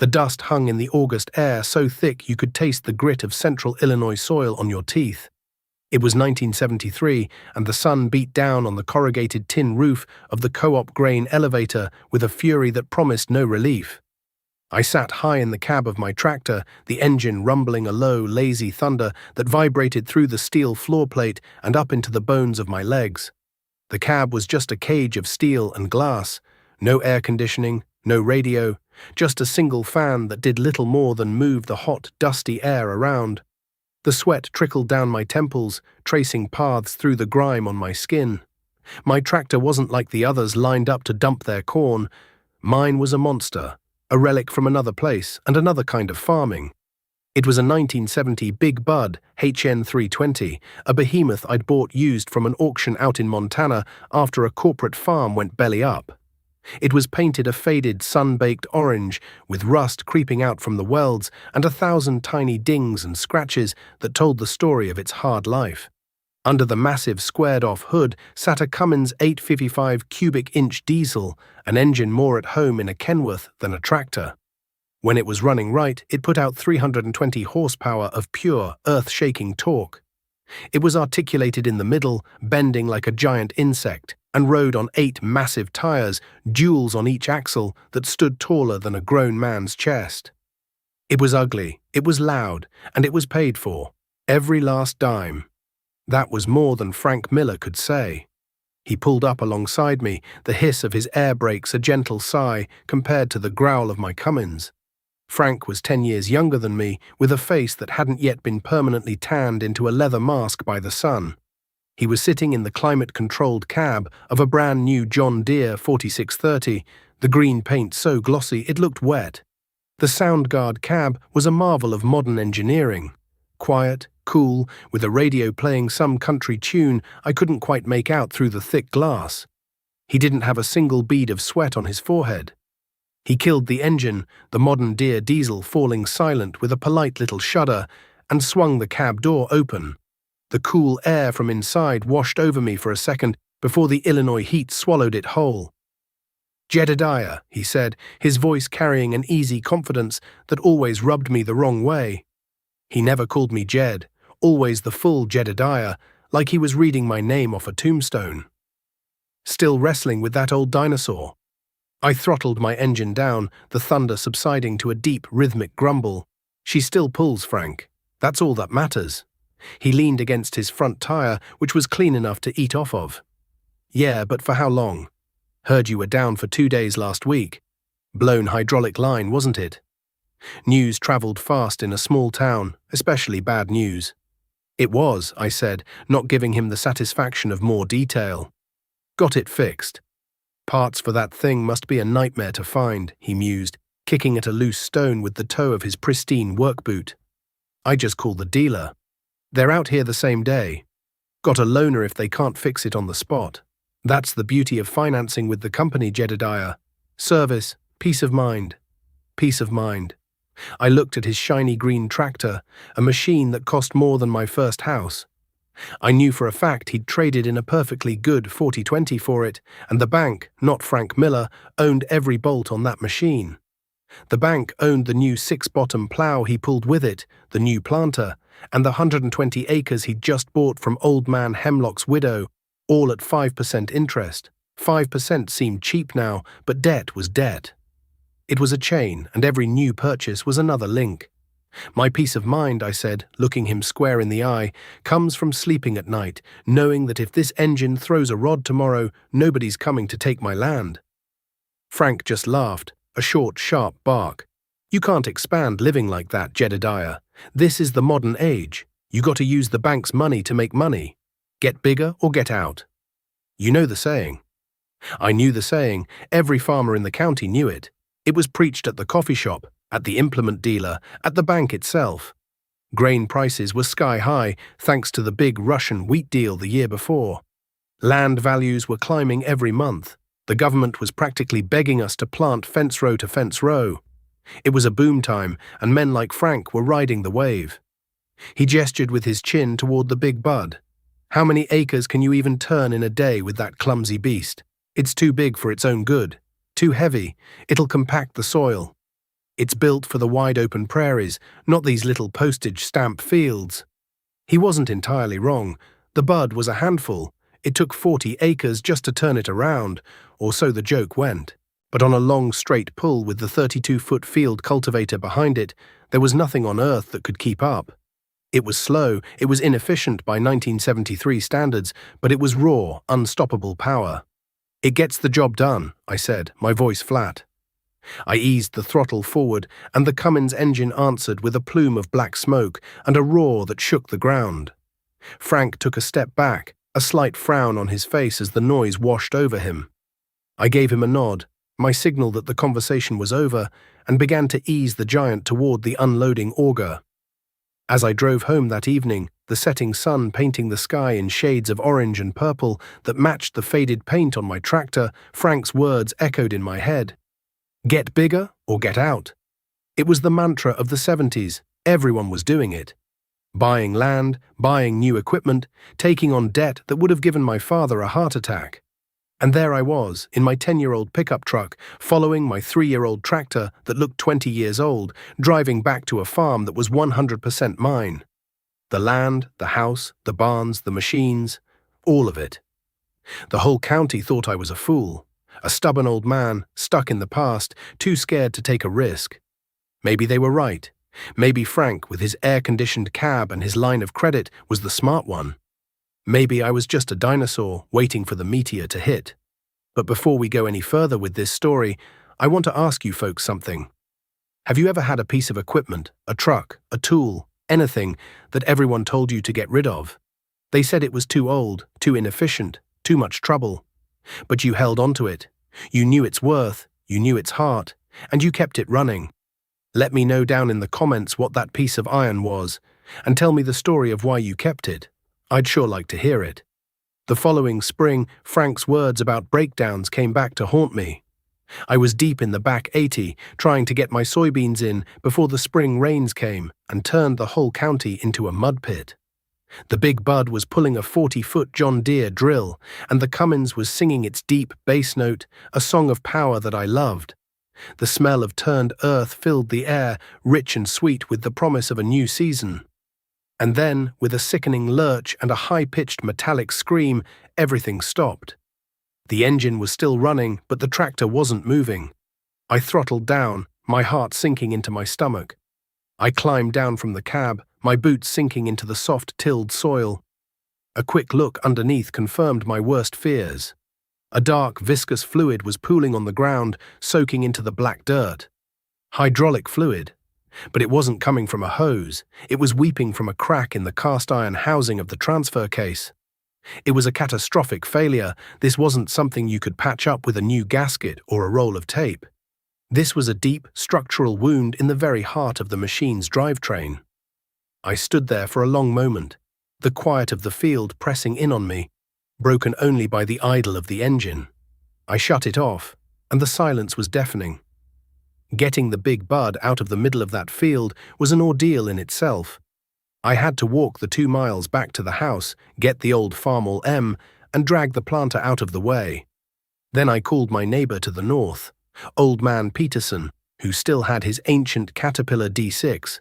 The dust hung in the August air so thick you could taste the grit of central Illinois soil on your teeth. It was 1973, and the sun beat down on the corrugated tin roof of the co-op grain elevator with a fury that promised no relief. I sat high in the cab of my tractor, the engine rumbling a low, lazy thunder that vibrated through the steel floor plate and up into the bones of my legs. The cab was just a cage of steel and glass, no air conditioning, no radio, just a single fan that did little more than move the hot, dusty air around. The sweat trickled down my temples, tracing paths through the grime on my skin. My tractor wasn't like the others lined up to dump their corn. Mine was a monster, a relic from another place and another kind of farming. It was a 1970 Big Bud HN 320, a behemoth I'd bought used from an auction out in Montana after a corporate farm went belly up. It was painted a faded, sun-baked orange, with rust creeping out from the welds and 1,000 tiny dings and scratches that told the story of its hard life. Under the massive squared-off hood sat a Cummins 855 cubic-inch diesel, an engine more at home in a Kenworth than a tractor. When it was running right, it put out 320 horsepower of pure, earth-shaking torque. It was articulated in the middle, bending like a giant insect, and rode on 8 massive tires, duals on each axle, that stood taller than a grown man's chest. It was ugly, it was loud, and it was paid for. Every last dime. That was more than Frank Miller could say. He pulled up alongside me, the hiss of his air brakes a gentle sigh compared to the growl of my Cummins. Frank was 10 years younger than me, with a face that hadn't yet been permanently tanned into a leather mask by the sun. He was sitting in the climate-controlled cab of a brand-new John Deere 4630, the green paint so glossy it looked wet. The Soundguard cab was a marvel of modern engineering. Quiet, cool, with a radio playing some country tune I couldn't quite make out through the thick glass. He didn't have a single bead of sweat on his forehead. He killed the engine, the modern Deere diesel falling silent with a polite little shudder, and swung the cab door open. The cool air from inside washed over me for a second before the Illinois heat swallowed it whole. "Jedediah," he said, his voice carrying an easy confidence that always rubbed me the wrong way. He never called me Jed, always the full Jedediah, like he was reading my name off a tombstone. Still wrestling with that old dinosaur. I throttled my engine down, the thunder subsiding to a deep, rhythmic grumble. "She still pulls, Frank. That's all that matters." He leaned against his front tire, which was clean enough to eat off of. "Yeah, but for how long? Heard you were down for 2 days last week. Blown hydraulic line, wasn't it?" News travelled fast in a small town, especially bad news. "It was," I said, not giving him the satisfaction of more detail. "Got it fixed. Parts for that thing must be a nightmare to find," he mused, kicking at a loose stone with the toe of his pristine work boot. "I just call the dealer. They're out here the same day. Got a loaner if they can't fix it on the spot. That's the beauty of financing with the company, Jedediah. Service, peace of mind. Peace of mind." I looked at his shiny green tractor, a machine that cost more than my first house. I knew for a fact he'd traded in a perfectly good 4020 for it, and the bank, not Frank Miller, owned every bolt on that machine. The bank owned the new 6-bottom plow he pulled with it, the new planter, and the 120 acres he'd just bought from Old Man Hemlock's widow, all at 5% interest. 5% seemed cheap now, but debt was debt. It was a chain, and every new purchase was another link. "My peace of mind," I said, looking him square in the eye, "comes from sleeping at night, knowing that if this engine throws a rod tomorrow, nobody's coming to take my land." Frank just laughed, a short, sharp bark. "You can't expand living like that, Jedediah. This is the modern age. You got to use the bank's money to make money. Get bigger or get out. You know the saying." I knew the saying. Every farmer in the county knew it. It was preached at the coffee shop, at the implement dealer, at the bank itself. Grain prices were sky high thanks to the big Russian wheat deal the year before. Land values were climbing every month. The government was practically begging us to plant fence row to fence row. It was a boom time, and men like Frank were riding the wave. He gestured with his chin toward the Big Bud. "How many acres can you even turn in a day with that clumsy beast? It's too big for its own good. Too heavy. It'll compact the soil." It's built for the wide-open prairies, not these little postage stamp fields." He wasn't entirely wrong. The bud was a handful. It took 40 acres just to turn it around, or so the joke went. But on a long straight pull with the 32-foot field cultivator behind it, there was nothing on earth that could keep up. It was slow, it was inefficient by 1973 standards, but it was raw, unstoppable power. "It gets the job done," I said, my voice flat. I eased the throttle forward, and the Cummins engine answered with a plume of black smoke and a roar that shook the ground. Frank took a step back, a slight frown on his face as the noise washed over him. I gave him a nod, my signal that the conversation was over, and began to ease the giant toward the unloading auger. As I drove home that evening, the setting sun painting the sky in shades of orange and purple that matched the faded paint on my tractor, Frank's words echoed in my head. Get bigger or get out. It was the mantra of the 70s. Everyone was doing it. Buying land, buying new equipment, taking on debt that would have given my father a heart attack. And there I was, in my 10-year-old pickup truck, following my 3-year-old tractor that looked 20 years old, driving back to a farm that was 100% mine. The land, the house, the barns, the machines, all of it. The whole county thought I was a fool. A stubborn old man, stuck in the past, too scared to take a risk. Maybe they were right. Maybe Frank, with his air-conditioned cab and his line of credit, was the smart one. Maybe I was just a dinosaur waiting for the meteor to hit. But before we go any further with this story, I want to ask you folks something. Have you ever had a piece of equipment, a truck, a tool, anything that everyone told you to get rid of? They said it was too old, too inefficient, too much trouble. But you held on to it. You knew its worth, you knew its heart, and you kept it running. Let me know down in the comments what that piece of iron was, and tell me the story of why you kept it. I'd sure like to hear it. The following spring, Frank's words about breakdowns came back to haunt me. I was deep in the back 80, trying to get my soybeans in before the spring rains came and turned the whole county into a mud pit. The big bud was pulling a 40-foot John Deere drill, and the Cummins was singing its deep bass note, a song of power that I loved. The smell of turned earth filled the air, rich and sweet with the promise of a new season. And then, with a sickening lurch and a high-pitched metallic scream, everything stopped. The engine was still running, but the tractor wasn't moving. I throttled down, my heart sinking into my stomach. I climbed down from the cab, my boots sinking into the soft tilled soil. A quick look underneath confirmed my worst fears. A dark, viscous fluid was pooling on the ground, soaking into the black dirt. Hydraulic fluid. But it wasn't coming from a hose. It was weeping from a crack in the cast-iron housing of the transfer case. It was a catastrophic failure. This wasn't something you could patch up with a new gasket or a roll of tape. This was a deep, structural wound in the very heart of the machine's drivetrain. I stood there for a long moment, the quiet of the field pressing in on me, broken only by the idle of the engine. I shut it off, and the silence was deafening. Getting the big bud out of the middle of that field was an ordeal in itself. I had to walk the 2 miles back to the house, get the old Farmall M, and drag the planter out of the way. Then I called my neighbor to the north, Old Man Peterson, who still had his ancient Caterpillar D6.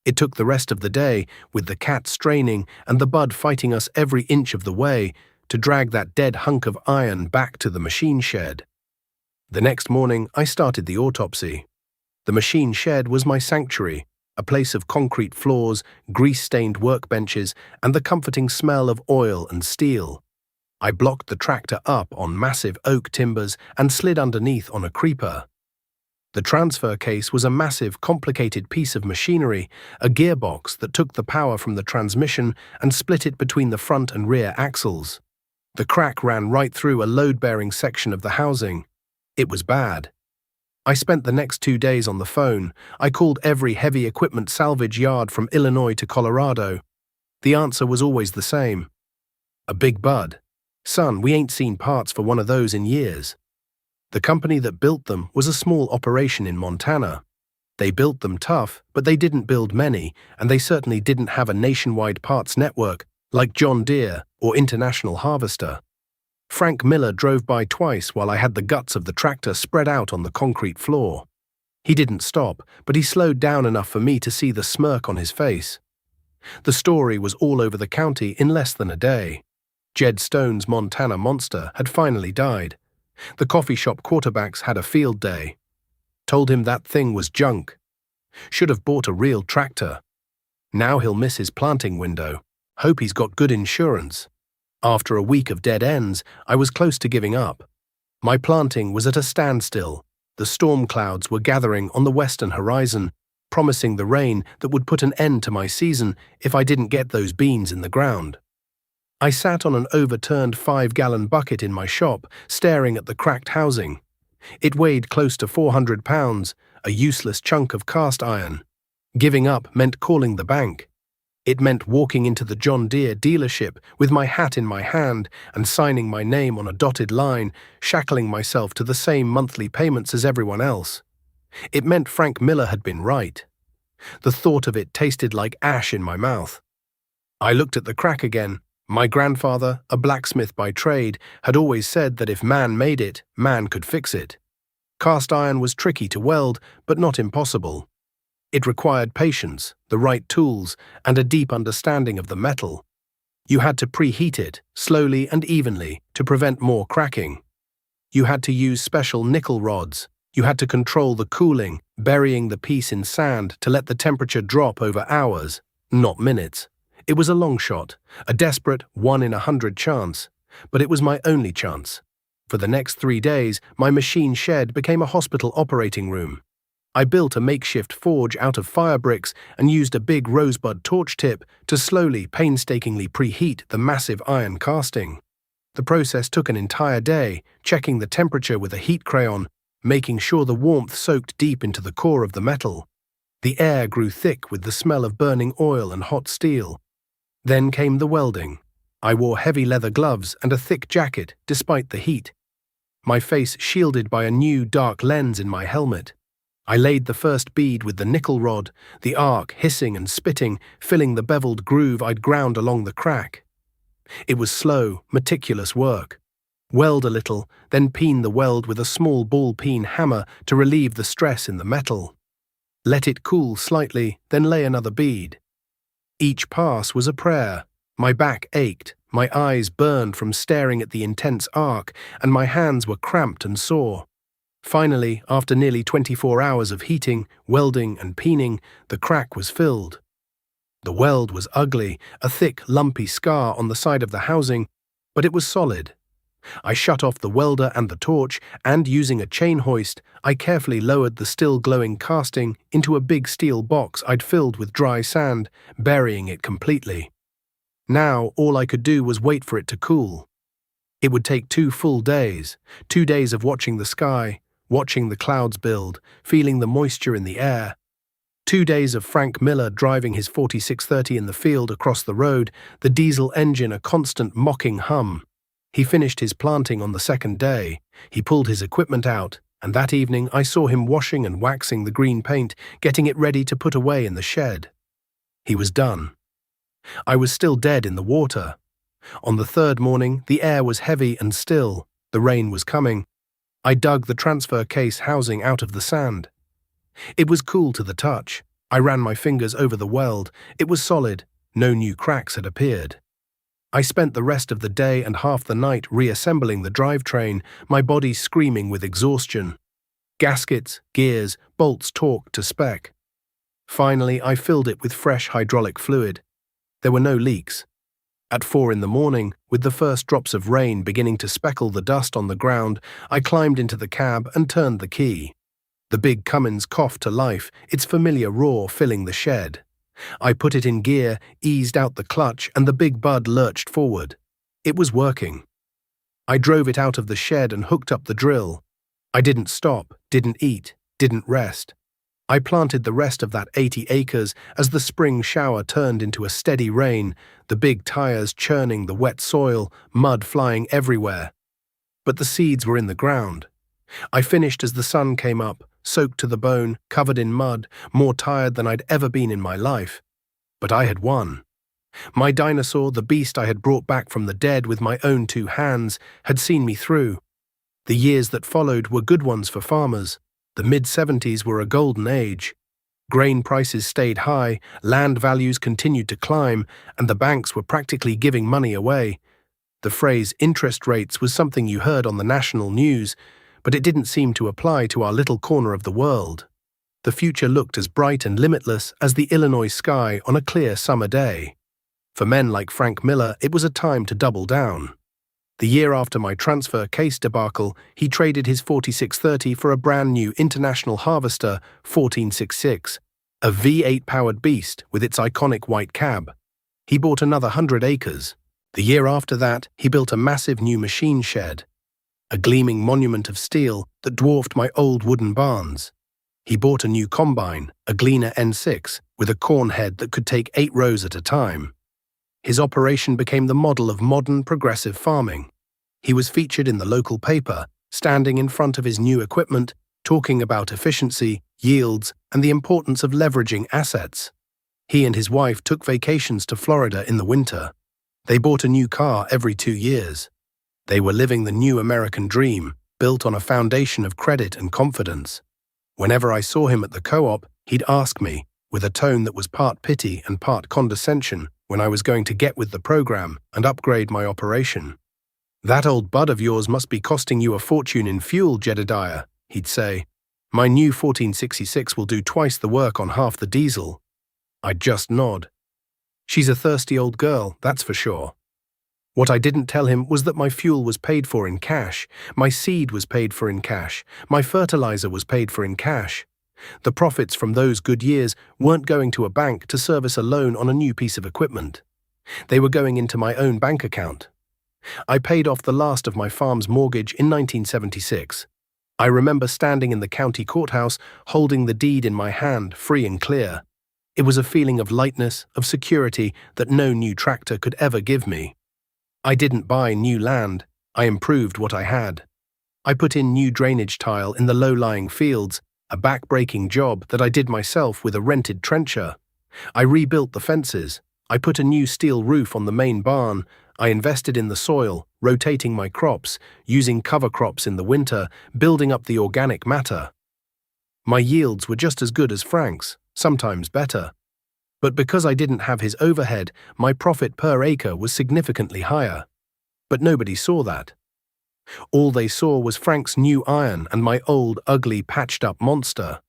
It took the rest of the day, with the cat straining and the bud fighting us every inch of the way, to drag that dead hunk of iron back to the machine shed. The next morning, I started the autopsy. The machine shed was my sanctuary, a place of concrete floors, grease-stained workbenches, and the comforting smell of oil and steel. I blocked the tractor up on massive oak timbers and slid underneath on a creeper. The transfer case was a massive, complicated piece of machinery, a gearbox that took the power from the transmission and split it between the front and rear axles. The crack ran right through a load-bearing section of the housing. It was bad. I spent the next 2 days on the phone. I called every heavy equipment salvage yard from Illinois to Colorado. The answer was always the same. A big bud. Son, we ain't seen parts for one of those in years. The company that built them was a small operation in Montana. They built them tough, but they didn't build many, and they certainly didn't have a nationwide parts network like John Deere or International Harvester. Frank Miller drove by twice while I had the guts of the tractor spread out on the concrete floor. He didn't stop, but he slowed down enough for me to see the smirk on his face. The story was all over the county in less than a day. Jed Stone's Montana monster had finally died. The coffee shop quarterbacks had a field day. Told him that thing was junk. Should have bought a real tractor. Now he'll miss his planting window. Hope he's got good insurance. After a week of dead ends, I was close to giving up. My planting was at a standstill. The storm clouds were gathering on the western horizon, promising the rain that would put an end to my season if I didn't get those beans in the ground. I sat on an overturned 5-gallon bucket in my shop, staring at the cracked housing. It weighed close to 400 pounds, a useless chunk of cast iron. Giving up meant calling the bank. It meant walking into the John Deere dealership with my hat in my hand and signing my name on a dotted line, shackling myself to the same monthly payments as everyone else. It meant Frank Miller had been right. The thought of it tasted like ash in my mouth. I looked at the crack again. My grandfather, a blacksmith by trade, had always said that if man made it, man could fix it. Cast iron was tricky to weld, but not impossible. It required patience, the right tools, and a deep understanding of the metal. You had to preheat it, slowly and evenly, to prevent more cracking. You had to use special nickel rods. You had to control the cooling, burying the piece in sand to let the temperature drop over hours, not minutes. It was a long shot, a desperate 1 in 100 chance, but it was my only chance. For the next 3 days, my machine shed became a hospital operating room. I built a makeshift forge out of fire bricks and used a big rosebud torch tip to slowly, painstakingly preheat the massive iron casting. The process took an entire day, checking the temperature with a heat crayon, making sure the warmth soaked deep into the core of the metal. The air grew thick with the smell of burning oil and hot steel. Then came the welding. I wore heavy leather gloves and a thick jacket, despite the heat. My face shielded by a new dark lens in my helmet. I laid the first bead with the nickel rod, the arc hissing and spitting, filling the beveled groove I'd ground along the crack. It was slow, meticulous work. Weld a little, then peen the weld with a small ball-peen hammer to relieve the stress in the metal. Let it cool slightly, then lay another bead. Each pass was a prayer. My back ached, my eyes burned from staring at the intense arc, and my hands were cramped and sore. Finally, after nearly 24 hours of heating, welding, and peening, the crack was filled. The weld was ugly, a thick, lumpy scar on the side of the housing, but it was solid. I shut off the welder and the torch, and using a chain hoist, I carefully lowered the still glowing casting into a big steel box I'd filled with dry sand, burying it completely. Now all I could do was wait for it to cool. It would take 2 full days, 2 days of watching the sky, watching the clouds build, feeling the moisture in the air. 2 days of Frank Miller driving his 4630 in the field across the road, the diesel engine a constant mocking hum. He finished his planting on the second day. He pulled his equipment out, and that evening I saw him washing and waxing the green paint, getting it ready to put away in the shed. He was done. I was still dead in the water. On the third morning, the air was heavy and still. The rain was coming. I dug the transfer case housing out of the sand. It was cool to the touch. I ran my fingers over the weld. It was solid. No new cracks had appeared. I spent the rest of the day and half the night reassembling the drivetrain, my body screaming with exhaustion. Gaskets, gears, bolts torqued to spec. Finally, I filled it with fresh hydraulic fluid. There were no leaks. At 4 in the morning, with the first drops of rain beginning to speckle the dust on the ground, I climbed into the cab and turned the key. The big Cummins coughed to life, its familiar roar filling the shed. I put it in gear, eased out the clutch, and the big bud lurched forward. It was working. I drove it out of the shed and hooked up the drill. I didn't stop, didn't eat, didn't rest. I planted the rest of that 80 acres as the spring shower turned into a steady rain, the big tires churning the wet soil, mud flying everywhere. But the seeds were in the ground. I finished as the sun came up, soaked to the bone, covered in mud, more tired than I'd ever been in my life. But I had won. My dinosaur, the beast I had brought back from the dead with my own 2 hands, had seen me through. The years that followed were good ones for farmers. The mid-70s were a golden age. Grain prices stayed high, land values continued to climb, and the banks were practically giving money away. The phrase interest rates was something you heard on the national news, but it didn't seem to apply to our little corner of the world. The future looked as bright and limitless as the Illinois sky on a clear summer day. For men like Frank Miller, it was a time to double down. The year after my transfer case debacle, he traded his 4630 for a brand new International Harvester 1466, a V8-powered beast with its iconic white cab. He bought another 100 acres. The year after that, he built a massive new machine shed, a gleaming monument of steel that dwarfed my old wooden barns. He bought a new combine, a Gleaner N6, with a corn head that could take 8 rows at a time. His operation became the model of modern, progressive farming. He was featured in the local paper, standing in front of his new equipment, talking about efficiency, yields, and the importance of leveraging assets. He and his wife took vacations to Florida in the winter. They bought a new car every 2 years. They were living the new American dream, built on a foundation of credit and confidence. Whenever I saw him at the co-op, he'd ask me, with a tone that was part pity and part condescension, when I was going to get with the program and upgrade my operation. "That old bud of yours must be costing you a fortune in fuel, Jedediah," he'd say. "My new 1466 will do twice the work on half the diesel." I'd just nod. She's a thirsty old girl, that's for sure. What I didn't tell him was that my fuel was paid for in cash, my seed was paid for in cash, my fertilizer was paid for in cash. The profits from those good years weren't going to a bank to service a loan on a new piece of equipment. They were going into my own bank account. I paid off the last of my farm's mortgage in 1976. I remember standing in the county courthouse, holding the deed in my hand, free and clear. It was a feeling of lightness, of security that no new tractor could ever give me. I didn't buy new land, I improved what I had. I put in new drainage tile in the low-lying fields, a back-breaking job that I did myself with a rented trencher. I rebuilt the fences. I put a new steel roof on the main barn. I invested in the soil, rotating my crops, using cover crops in the winter, building up the organic matter. My yields were just as good as Frank's, sometimes better. But because I didn't have his overhead, my profit per acre was significantly higher. But nobody saw that. All they saw was Frank's new iron and my old, ugly, patched-up monster.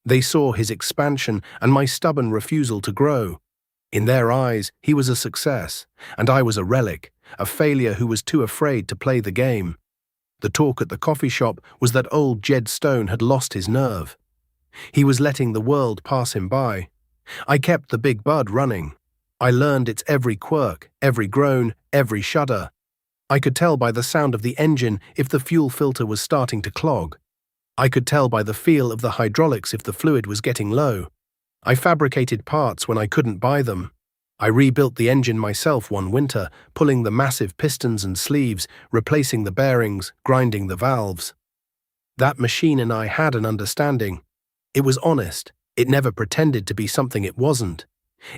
They saw his expansion and my stubborn refusal to grow. In their eyes, he was a success, and I was a relic, a failure who was too afraid to play the game. The talk at the coffee shop was that old Jed Stone had lost his nerve. He was letting the world pass him by. I kept the big bud running. I learned its every quirk, every groan, every shudder. I could tell by the sound of the engine if the fuel filter was starting to clog. I could tell by the feel of the hydraulics if the fluid was getting low. I fabricated parts when I couldn't buy them. I rebuilt the engine myself one winter, pulling the massive pistons and sleeves, replacing the bearings, grinding the valves. That machine and I had an understanding. It was honest. It never pretended to be something it wasn't.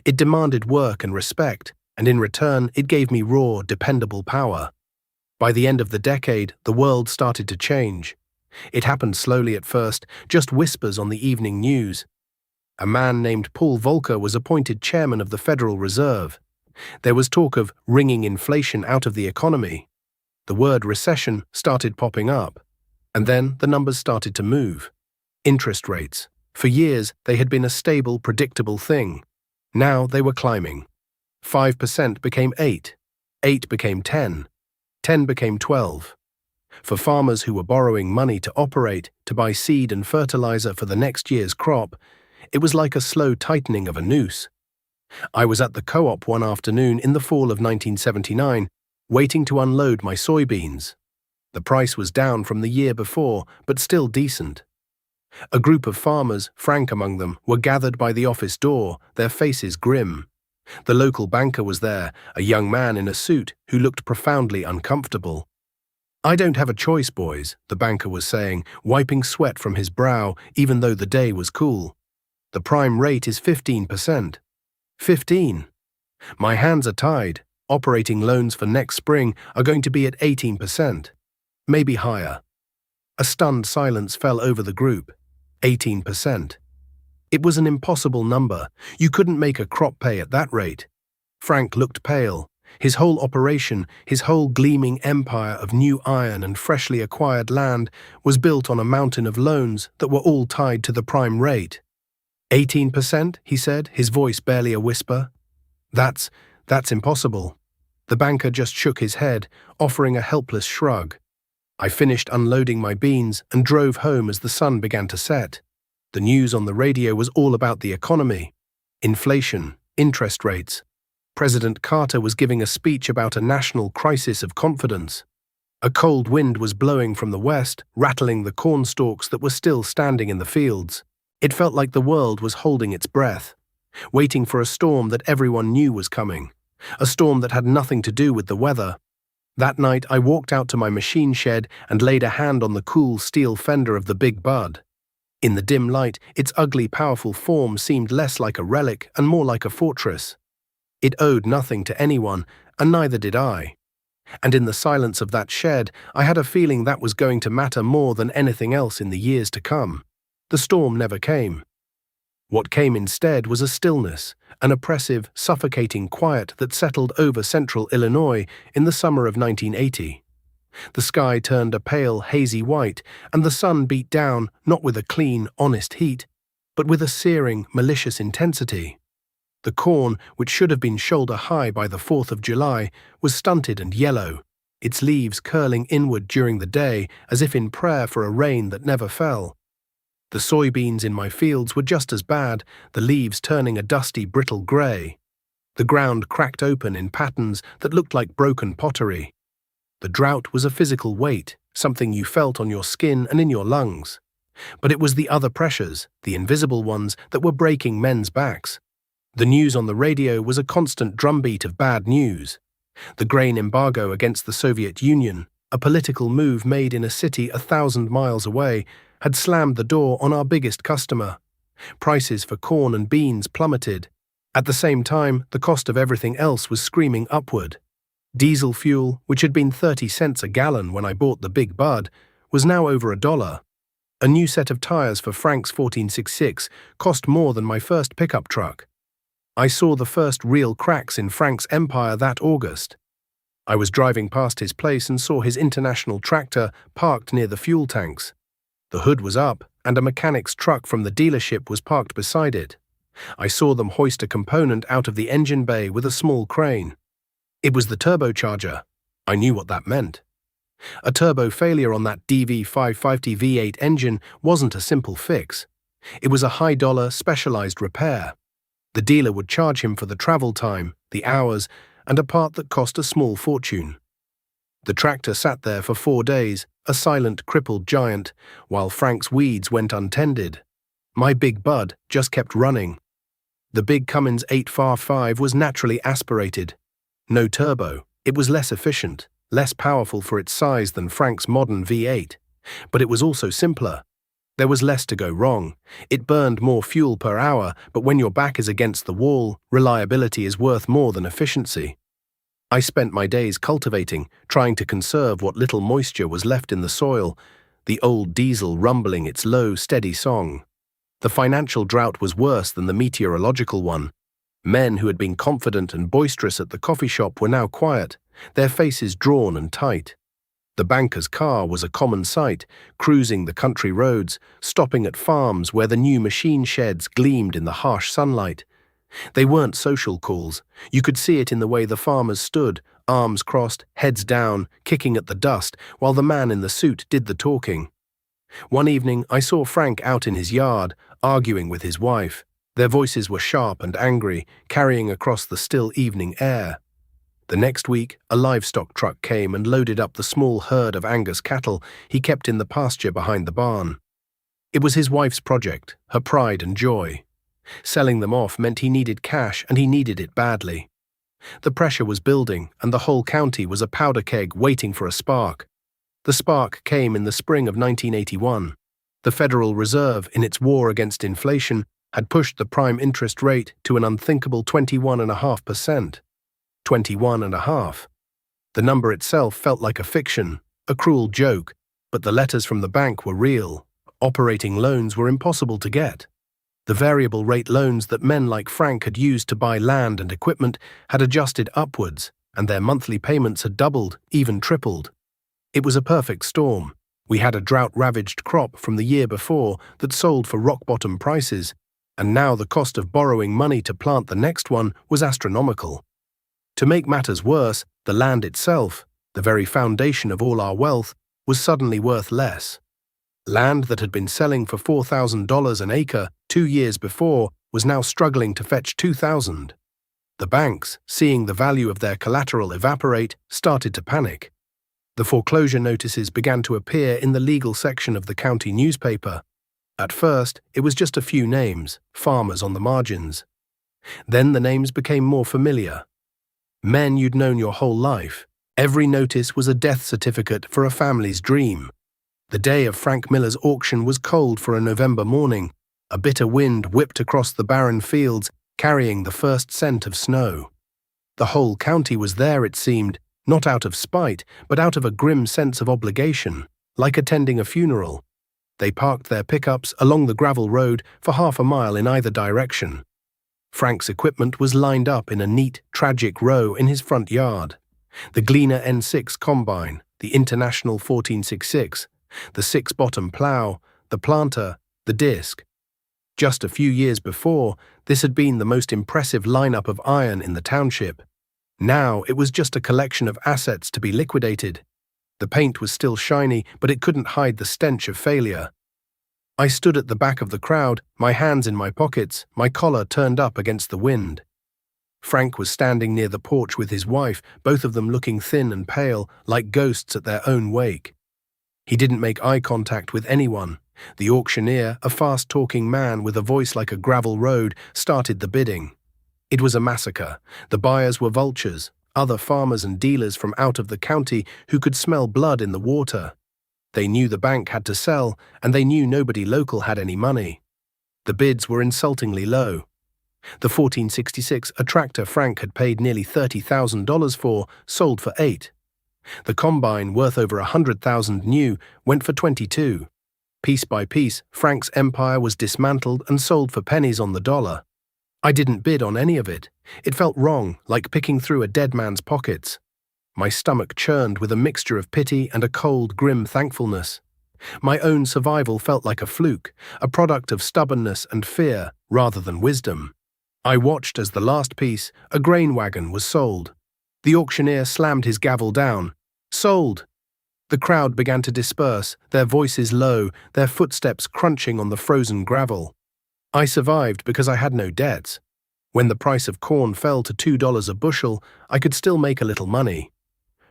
It demanded work and respect, and in return, it gave me raw, dependable power. By the end of the decade, the world started to change. It happened slowly at first, just whispers on the evening news. A man named Paul Volcker was appointed chairman of the Federal Reserve. There was talk of wringing inflation out of the economy. The word recession started popping up, and then the numbers started to move. Interest rates. For years, they had been a stable, predictable thing. Now they were climbing. 5% became 8. 8 became 10. 10 became 12. For farmers who were borrowing money to operate, to buy seed and fertilizer for the next year's crop, it was like a slow tightening of a noose. I was at the co-op one afternoon in the fall of 1979, waiting to unload my soybeans. The price was down from the year before, but still decent. A group of farmers, Frank among them, were gathered by the office door, their faces grim. The local banker was there, a young man in a suit who looked profoundly uncomfortable. "I don't have a choice, boys," the banker was saying, wiping sweat from his brow even though the day was cool. "The prime rate is 15%. 15. My hands are tied. Operating loans for next spring are going to be at 18%. Maybe higher." A stunned silence fell over the group. 18%. It was an impossible number. You couldn't make a crop pay at that rate. Frank looked pale. His whole operation, his whole gleaming empire of new iron and freshly acquired land was built on a mountain of loans that were all tied to the prime rate. 18%, he said, his voice barely a whisper. That's impossible. The banker just shook his head, offering a helpless shrug. I finished unloading my beans and drove home as the sun began to set. The news on the radio was all about the economy. Inflation, interest rates. President Carter was giving a speech about a national crisis of confidence. A cold wind was blowing from the west, rattling the corn stalks that were still standing in the fields. It felt like the world was holding its breath, waiting for a storm that everyone knew was coming, a storm that had nothing to do with the weather. That night, I walked out to my machine shed and laid a hand on the cool steel fender of the Big Bud. In the dim light, its ugly, powerful form seemed less like a relic and more like a fortress. It owed nothing to anyone, and neither did I. And in the silence of that shed, I had a feeling that was going to matter more than anything else in the years to come. The storm never came. What came instead was a stillness, an oppressive, suffocating quiet that settled over central Illinois in the summer of 1980. The sky turned a pale, hazy white, and the sun beat down not with a clean, honest heat, but with a searing, malicious intensity. The corn, which should have been shoulder-high by the 4th of July, was stunted and yellow, its leaves curling inward during the day as if in prayer for a rain that never fell. The soybeans in my fields were just as bad, the leaves turning a dusty, brittle grey. The ground cracked open in patterns that looked like broken pottery. The drought was a physical weight, something you felt on your skin and in your lungs. But it was the other pressures, the invisible ones, that were breaking men's backs. The news on the radio was a constant drumbeat of bad news. The grain embargo against the Soviet Union, a political move made in a city 1,000 miles away, had slammed the door on our biggest customer. Prices for corn and beans plummeted. At the same time, the cost of everything else was screaming upward. Diesel fuel, which had been 30 cents a gallon when I bought the Big Bud, was now over $1. A new set of tires for Frank's 1466 cost more than my first pickup truck. I saw the first real cracks in Frank's empire that August. I was driving past his place and saw his international tractor parked near the fuel tanks. The hood was up, and a mechanic's truck from the dealership was parked beside it. I saw them hoist a component out of the engine bay with a small crane. It was the turbocharger. I knew what that meant. A turbo failure on that DV550 V8 engine wasn't a simple fix. It was a high-dollar, specialized repair. The dealer would charge him for the travel time, the hours, and a part that cost a small fortune. The tractor sat there for 4 days, a silent, crippled giant, while Frank's weeds went untended. My Big Bud just kept running. The big Cummins 845 was naturally aspirated. No turbo, it was less efficient, less powerful for its size than Frank's modern V8, but it was also simpler. There was less to go wrong. It burned more fuel per hour, but when your back is against the wall, reliability is worth more than efficiency. I spent my days cultivating, trying to conserve what little moisture was left in the soil, the old diesel rumbling its low, steady song. The financial drought was worse than the meteorological one. Men who had been confident and boisterous at the coffee shop were now quiet, their faces drawn and tight. The banker's car was a common sight, cruising the country roads, stopping at farms where the new machine sheds gleamed in the harsh sunlight. They weren't social calls. You could see it in the way the farmers stood, arms crossed, heads down, kicking at the dust, while the man in the suit did the talking. One evening, I saw Frank out in his yard, arguing with his wife. Their voices were sharp and angry, carrying across the still evening air. The next week, a livestock truck came and loaded up the small herd of Angus cattle he kept in the pasture behind the barn. It was his wife's project, her pride and joy. Selling them off meant he needed cash, and he needed it badly. The pressure was building, and the whole county was a powder keg waiting for a spark. The spark came in the spring of 1981. The Federal Reserve, in its war against inflation, had pushed the prime interest rate to an unthinkable 21.5%. 21.5. The number itself felt like a fiction, a cruel joke, But the letters from the bank were real. Operating loans were impossible to get. The variable rate loans that men like Frank had used to buy land and equipment had adjusted upwards, and their monthly payments had doubled, even tripled. It was a perfect storm. We had a drought-ravaged crop from the year before that sold for rock-bottom prices, and now the cost of borrowing money to plant the next one was astronomical. To make matters worse, the land itself, the very foundation of all our wealth, was suddenly worth less. Land that had been selling for $4,000 an acre 2 years before was now struggling to fetch $2,000. The banks, seeing the value of their collateral evaporate, started to panic. The foreclosure notices began to appear in the legal section of the county newspaper. At first, it was just a few names, farmers on the margins. Then the names became more familiar. Men you'd known your whole life. Every notice was a death certificate for a family's dream. The day of Frank Miller's auction was cold for a November morning. A bitter wind whipped across the barren fields, carrying the first scent of snow. The whole county was there, it seemed, not out of spite, but out of a grim sense of obligation, like attending a funeral. They parked their pickups along the gravel road for half a mile in either direction. Frank's equipment was lined up in a neat, tragic row in his front yard. The Gleaner N6 combine, the International 1466, the six-bottom plough, the planter, the disc. Just a few years before, this had been the most impressive lineup of iron in the township. Now it was just a collection of assets to be liquidated. The paint was still shiny, but it couldn't hide the stench of failure. I stood at the back of the crowd, my hands in my pockets, my collar turned up against the wind. Frank was standing near the porch with his wife, both of them looking thin and pale, like ghosts at their own wake. He didn't make eye contact with anyone. The auctioneer, a fast-talking man with a voice like a gravel road, started the bidding. It was a massacre. The buyers were vultures, other farmers and dealers from out of the county who could smell blood in the water. They knew the bank had to sell, and they knew nobody local had any money. The bids were insultingly low. The 1466, a tractor Frank had paid nearly $30,000 for, sold for $8,000. The combine, worth over $100,000 new, went for $22,000. Piece by piece, Frank's empire was dismantled and sold for pennies on the dollar. I didn't bid on any of it. It felt wrong, like picking through a dead man's pockets. My stomach churned with a mixture of pity and a cold, grim thankfulness. My own survival felt like a fluke, a product of stubbornness and fear rather than wisdom. I watched as the last piece, a grain wagon, was sold. The auctioneer slammed his gavel down. Sold! The crowd began to disperse, their voices low, their footsteps crunching on the frozen gravel. I survived because I had no debts. When the price of corn fell to $2 a bushel, I could still make a little money.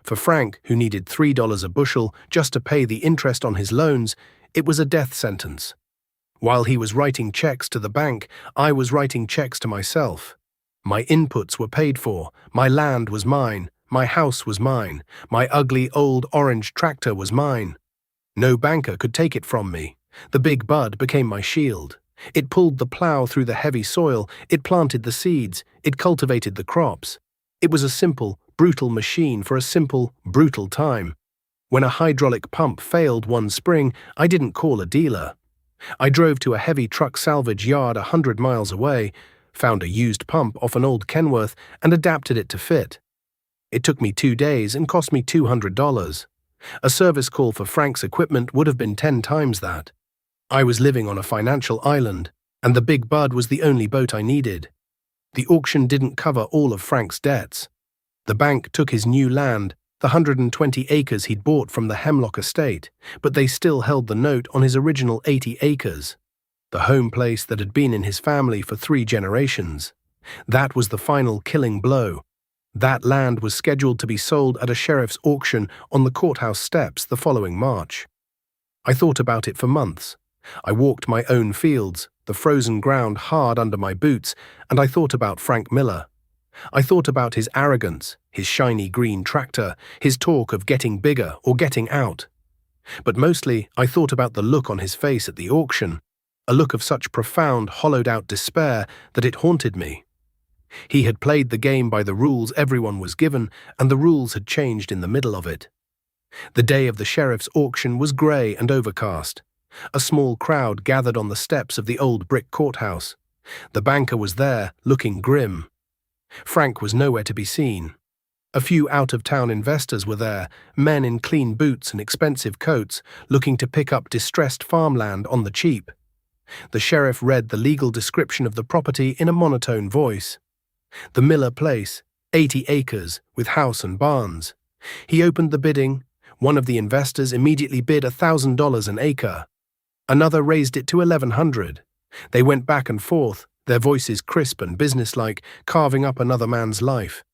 For Frank, who needed $3 a bushel just to pay the interest on his loans, it was a death sentence. While he was writing checks to the bank, I was writing checks to myself. My inputs were paid for, my land was mine, my house was mine, my ugly old orange tractor was mine. No banker could take it from me. The big bud became my shield. It pulled the plow through the heavy soil, it planted the seeds, it cultivated the crops. It was a simple, brutal machine for a simple, brutal time. When a hydraulic pump failed one spring, I didn't call a dealer. I drove to a heavy truck salvage yard 100 miles away, found a used pump off an old Kenworth, and adapted it to fit. It took me 2 days and cost me $200. A service call for Frank's equipment would have been 10 times that. I was living on a financial island, and the Big Bud was the only boat I needed. The auction didn't cover all of Frank's debts. The bank took his new land, the 120 acres he'd bought from the Hemlock estate, but they still held the note on his original 80 acres. The home place that had been in his family for 3 generations. That was the final killing blow. That land was scheduled to be sold at a sheriff's auction on the courthouse steps the following March. I thought about it for months. I walked my own fields, the frozen ground hard under my boots, and I thought about Frank Miller. I thought about his arrogance, his shiny green tractor, his talk of getting bigger or getting out. But mostly I thought about the look on his face at the auction, a look of such profound, hollowed-out despair that it haunted me. He had played the game by the rules everyone was given, and the rules had changed in the middle of it. The day of the sheriff's auction was grey and overcast. A small crowd gathered on the steps of the old brick courthouse. The banker was there, looking grim. Frank was nowhere to be seen. A few out-of-town investors were there, men in clean boots and expensive coats, looking to pick up distressed farmland on the cheap. The sheriff read the legal description of the property in a monotone voice. The Miller Place, 80 acres, with house and barns. He opened the bidding. One of the investors immediately bid $1,000 an acre. Another raised it to $1,100. They went back and forth, their voices crisp and businesslike, carving up another man's life.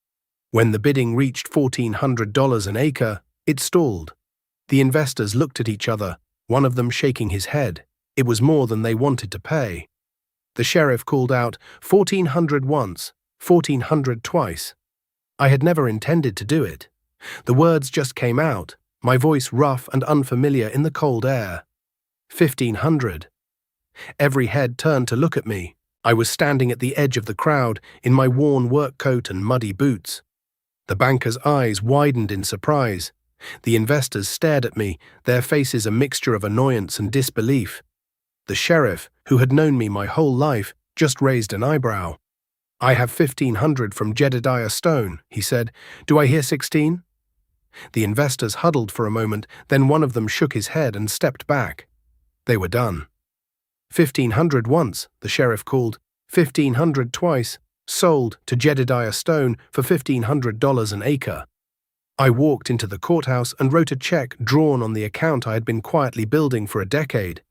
When the bidding reached $1,400 an acre, it stalled. The investors looked at each other, one of them shaking his head. It was more than they wanted to pay. The sheriff called out, "$1,400 once, $1,400 twice." I had never intended to do it. The words just came out, my voice rough and unfamiliar in the cold air. 1,500. Every head turned to look at me. I was standing at the edge of the crowd, in my worn work coat and muddy boots. The banker's eyes widened in surprise. The investors stared at me, their faces a mixture of annoyance and disbelief. The sheriff, who had known me my whole life, just raised an eyebrow. "I have 1,500 from Jedediah Stone," he said. "Do I hear 16? The investors huddled for a moment, then one of them shook his head and stepped back. They were done. 1,500 once, the sheriff called. 1,500 twice. Sold to Jedediah Stone for $1,500 an acre. I walked into the courthouse and wrote a check drawn on the account I had been quietly building for a decade.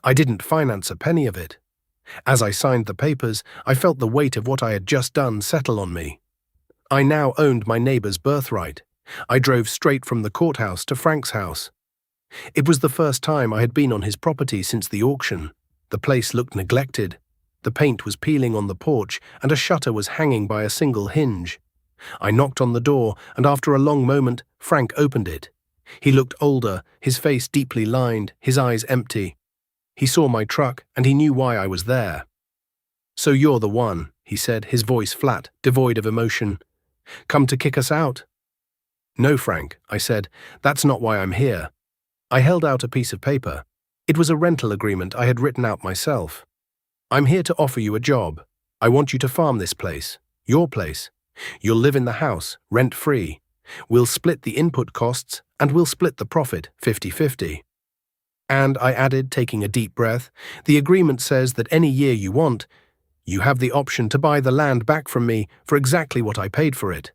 I didn't finance a penny of it. As I signed the papers, I felt the weight of what I had just done settle on me. I now owned my neighbor's birthright. I drove straight from the courthouse to Frank's house. It was the first time I had been on his property since the auction. The place looked neglected. The paint was peeling on the porch, and a shutter was hanging by a single hinge. I knocked on the door, and after a long moment, Frank opened it. He looked older, his face deeply lined, his eyes empty. He saw my truck, and he knew why I was there. "So you're the one," he said, his voice flat, devoid of emotion. "Come to kick us out?" "No, Frank," I said. "That's not why I'm here." I held out a piece of paper. It was a rental agreement I had written out myself. "I'm here to offer you a job. I want you to farm this place, your place. You'll live in the house, rent-free. We'll split the input costs, and we'll split the profit 50-50. And," I added, taking a deep breath, "the agreement says that any year you want, you have the option to buy the land back from me for exactly what I paid for it.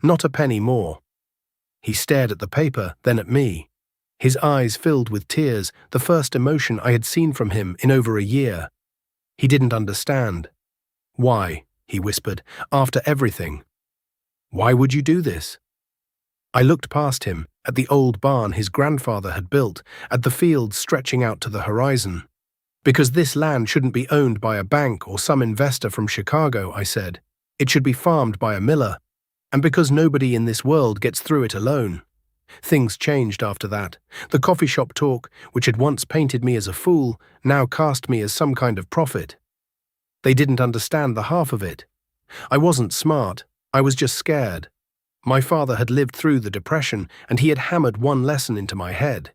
Not a penny more." He stared at the paper, then at me. His eyes filled with tears, the first emotion I had seen from him in over a year. He didn't understand. "Why?" he whispered, "after everything? Why would you do this?" I looked past him, at the old barn his grandfather had built, at the fields stretching out to the horizon. "Because this land shouldn't be owned by a bank or some investor from Chicago," I said. "It should be farmed by a miller. And because nobody in this world gets through it alone." Things changed after that. The coffee shop talk, which had once painted me as a fool, now cast me as some kind of prophet. They didn't understand the half of it. I wasn't smart, I was just scared. My father had lived through the Depression, and he had hammered one lesson into my head.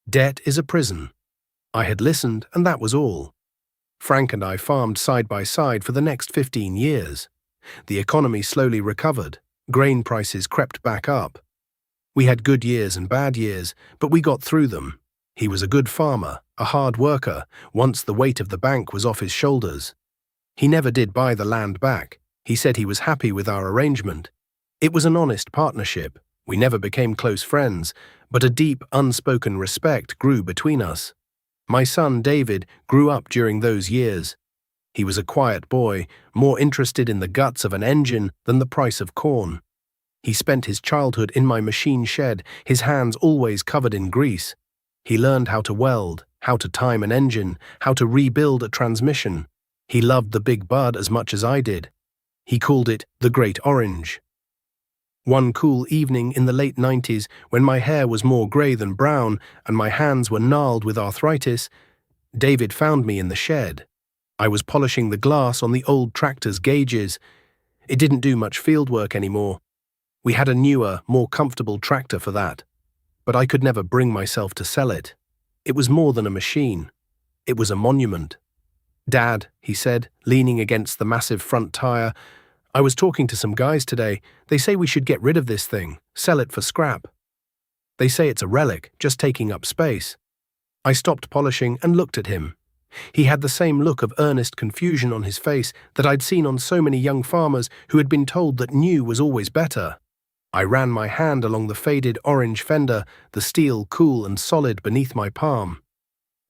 Debt is a prison. I had listened, and that was all. Frank and I farmed side by side for the next 15 years. The economy slowly recovered. Grain prices crept back up. We had good years and bad years, but we got through them. He was a good farmer, a hard worker, once the weight of the bank was off his shoulders. He never did buy the land back. He said he was happy with our arrangement. It was an honest partnership. We never became close friends, but a deep, unspoken respect grew between us. My son, David, grew up during those years. He was a quiet boy, more interested in the guts of an engine than the price of corn. He spent his childhood in my machine shed, his hands always covered in grease. He learned how to weld, how to time an engine, how to rebuild a transmission. He loved the big bud as much as I did. He called it the Great Orange. One cool evening in the late 90s, when my hair was more grey than brown and my hands were gnarled with arthritis, David found me in the shed. I was polishing the glass on the old tractor's gauges. It didn't do much field work anymore. We had a newer, more comfortable tractor for that. but I could never bring myself to sell it. It was more than a machine. It was a monument. "Dad," he said, leaning against the massive front tire, "I was talking to some guys today. They say we should get rid of this thing, sell it for scrap. They say it's a relic, just taking up space." I stopped polishing and looked at him. He had the same look of earnest confusion on his face that I'd seen on so many young farmers who had been told that new was always better. I ran my hand along the faded orange fender, the steel cool and solid beneath my palm.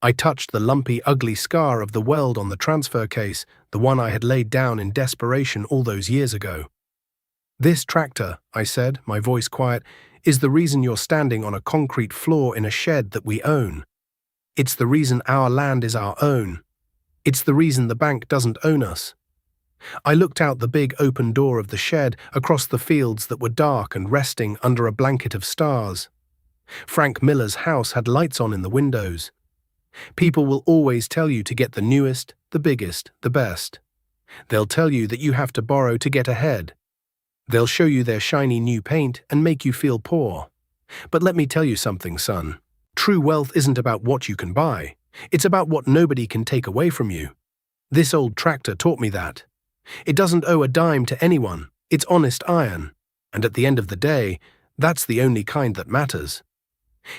I touched the lumpy, ugly scar of the weld on the transfer case, the one I had laid down in desperation all those years ago. "This tractor," I said, my voice quiet, "is the reason you're standing on a concrete floor in a shed that we own. It's the reason our land is our own. It's the reason the bank doesn't own us." I looked out the big open door of the shed across the fields that were dark and resting under a blanket of stars. Frank Miller's house had lights on in the windows. People will always tell you to get the newest, the biggest, the best. They'll tell you that you have to borrow to get ahead. They'll show you their shiny new paint and make you feel poor. But let me tell you something, son. True wealth isn't about what you can buy. It's about what nobody can take away from you. This old tractor taught me that. It doesn't owe a dime to anyone. It's honest iron. And at the end of the day, that's the only kind that matters.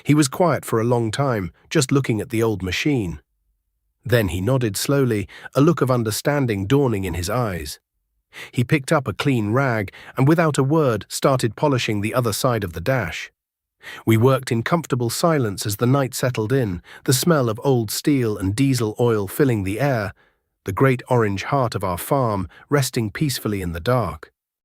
He was quiet for a long time, just looking at the old machine. Then he nodded slowly, a look of understanding dawning in his eyes. He picked up a clean rag and without a word started polishing the other side of the dash. We worked in comfortable silence as the night settled in, the smell of old steel and diesel oil filling the air, the great orange heart of our farm resting peacefully in the dark.